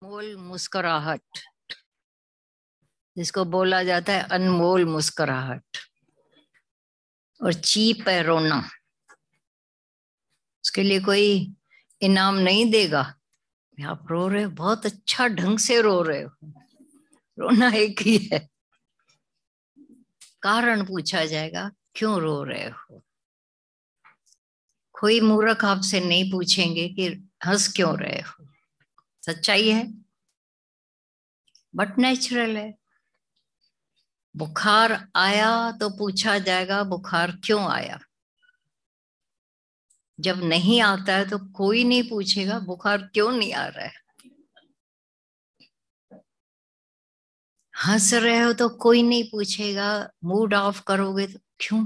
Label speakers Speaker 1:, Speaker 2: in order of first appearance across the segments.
Speaker 1: अनमोल मुस्कुराहट, जिसको बोला जाता है अनमोल मुस्कुराहट। और चीप है रोना, उसके लिए कोई इनाम नहीं देगा। आप रो रहे हो, बहुत अच्छा ढंग से रो रहे हो, रोना एक ही है। कारण पूछा जाएगा, क्यों रो रहे हो। कोई मूर्ख आपसे नहीं पूछेंगे कि हंस क्यों रहे हो। सच्चाई है, बट नेचुरल है। बुखार आया तो पूछा जाएगा बुखार क्यों आया। जब नहीं आता है तो कोई नहीं पूछेगा बुखार क्यों नहीं आ रहा है। हंस रहे हो तो कोई नहीं पूछेगा, मूड ऑफ करोगे तो क्यों।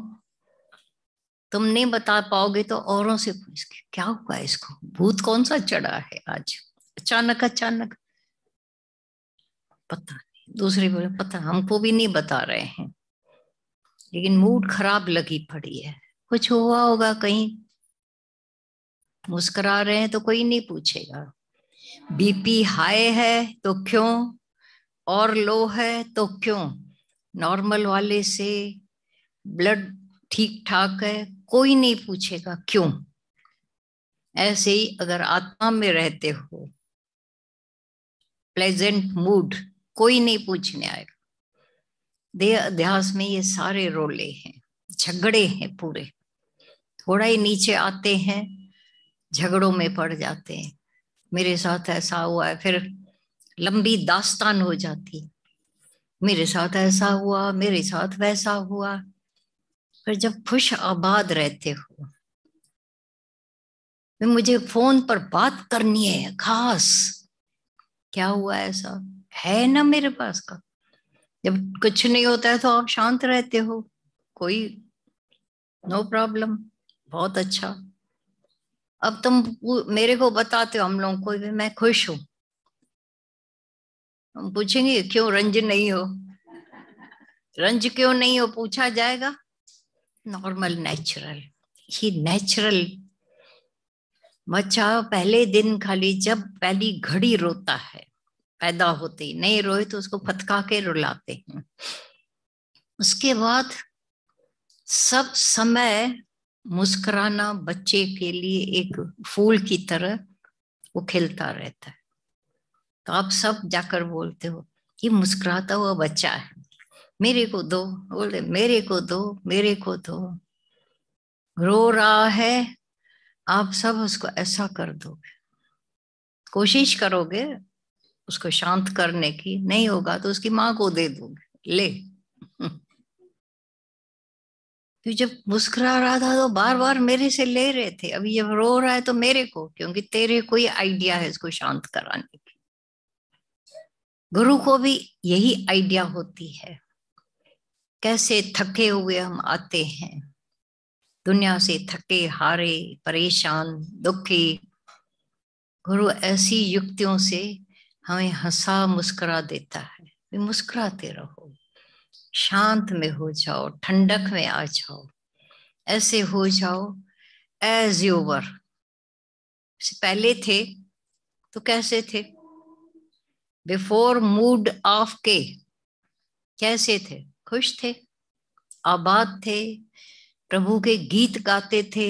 Speaker 1: तुम नहीं बता पाओगे तो औरों से पूछ के क्या हुआ इसको, भूत कौन सा चढ़ा है आज अचानक अचानक। पता नहीं, दूसरी बोले पता हमको भी नहीं बता रहे हैं, लेकिन मूड खराब लगी पड़ी है, कुछ हुआ होगा कहीं। मुस्कुरा रहे हैं तो कोई नहीं पूछेगा। बीपी हाई है तो क्यों, और लो है तो क्यों। नॉर्मल वाले से ब्लड ठीक ठाक है, कोई नहीं पूछेगा क्यों। ऐसे ही अगर आत्मा में रहते हो, प्लेजेंट मूड, कोई नहीं पूछने आएगा। देह अध्यास में ये सारे रोले हैं, झगड़े हैं पूरे। थोड़ा ही नीचे आते हैं, झगड़ों में पड़ जाते हैं। मेरे साथ ऐसा हुआ है, फिर लंबी दास्तान हो जाती। मेरे साथ ऐसा हुआ, मेरे साथ वैसा हुआ। फिर जब खुश आबाद रहते हो, मुझे फोन पर बात करनी है खास, क्या हुआ ऐसा है ना मेरे पास का। जब कुछ नहीं होता है तो आप शांत रहते हो, कोई नो प्रॉब्लम, बहुत अच्छा। अब तुम मेरे को बताते हो, हम लोग को भी मैं खुश हूं, हम पूछेंगे क्यों रंज नहीं हो, रंज क्यों नहीं हो पूछा जाएगा। नॉर्मल नेचुरल, ये नेचुरल। बच्चा पहले दिन खाली जब पहली घड़ी रोता है, पैदा होते ही नहीं रोए तो उसको फटका के रुलाते हैं। उसके बाद सब समय मुस्कुराना बच्चे के लिए एक फूल की तरह वो खिलता रहता है। तो आप सब जाकर बोलते हो कि मुस्कुराता हुआ बच्चा है, मेरे को दो, बोले मेरे को दो, मेरे को दो। रो रहा है, आप सब उसको ऐसा कर दोगे, कोशिश करोगे उसको शांत करने की, नहीं होगा तो उसकी माँ को दे दोगे, ले। तो जब मुस्कुरा रहा था तो बार बार मेरे से ले रहे थे, अभी जब रो रहा है तो मेरे को, क्योंकि तेरे कोई आइडिया है इसको शांत कराने की। गुरु को भी यही आइडिया होती है। कैसे थके हुए हम आते हैं दुनिया से, थके हारे परेशान दुखी। गुरु ऐसी युक्तियों से हमें हंसा मुस्कुरा देता है। मुस्कुराते रहो, शांत में हो जाओ, ठंडक में आ जाओ, ऐसे हो जाओ एज यू वर। पहले थे तो कैसे थे, बिफोर मूड ऑफ के कैसे थे, खुश थे, आबाद थे, प्रभु के गीत गाते थे,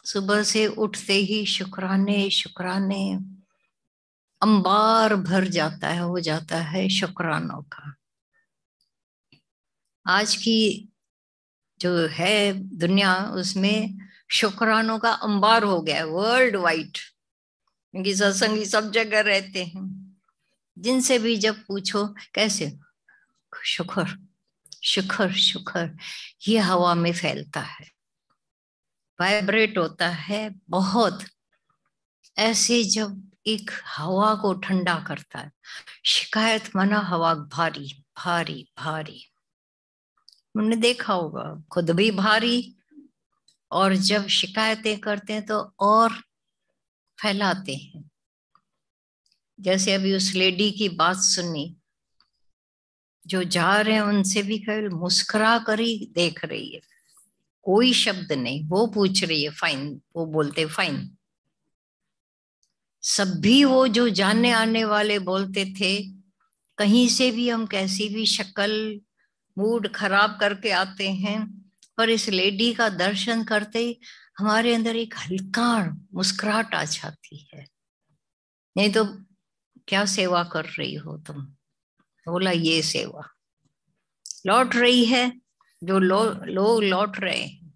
Speaker 1: सुबह से उठते ही शुक्राने शुक्राने, अंबार भर जाता है, हो जाता है शुक्रानों का। आज की जो है दुनिया, उसमें शुक्रानों का अंबार हो गया है वर्ल्ड वाइड, क्योंकि सत्संगी सब जगह रहते हैं। जिनसे भी जब पूछो कैसे, शुक्र शुक्र शुक्र, ये हवा में फैलता है, वाइब्रेट होता है बहुत। ऐसे जब एक हवा को ठंडा करता है, शिकायत माना हवा भारी भारी भारी, उन्होंने देखा होगा खुद भी भारी, और जब शिकायतें करते हैं तो और फैलाते हैं। जैसे अभी उस लेडी की बात सुनी, जो जा रहे हैं उनसे भी केवल मुस्कुरा कर ही देख रही है, कोई शब्द नहीं। वो पूछ रही है फाइन, वो बोलते फाइन। सभी वो जो जानने आने वाले बोलते थे, कहीं से भी हम कैसी भी शक्ल मूड खराब करके आते हैं, पर इस लेडी का दर्शन करते ही हमारे अंदर एक हल्का मुस्कुराहट आ जाती है। नहीं तो क्या सेवा कर रही हो तुम? बोला ये सेवा लौट रही है, जो लोग लौट रहे हैं।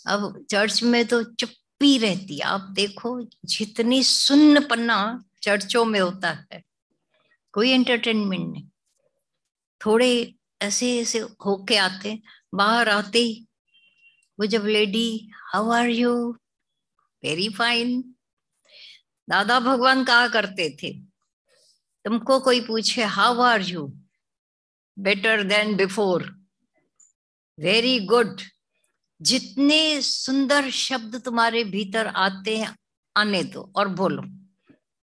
Speaker 1: अब चर्च में तो चुप्पी रहती है। आप देखो जितनी सुन्नपन्ना चर्चों में होता है, कोई एंटरटेनमेंट नहीं। थोड़े ऐसे ऐसे होके आते, बाहर आते ही वो जब lady, how are you, very fine. Dada Bhagwan कहा करते थे, तुमको कोई पूछे how are you, better than before, very good, जितने सुंदर शब्द तुम्हारे भीतर आते हैं आने दो और बोलो।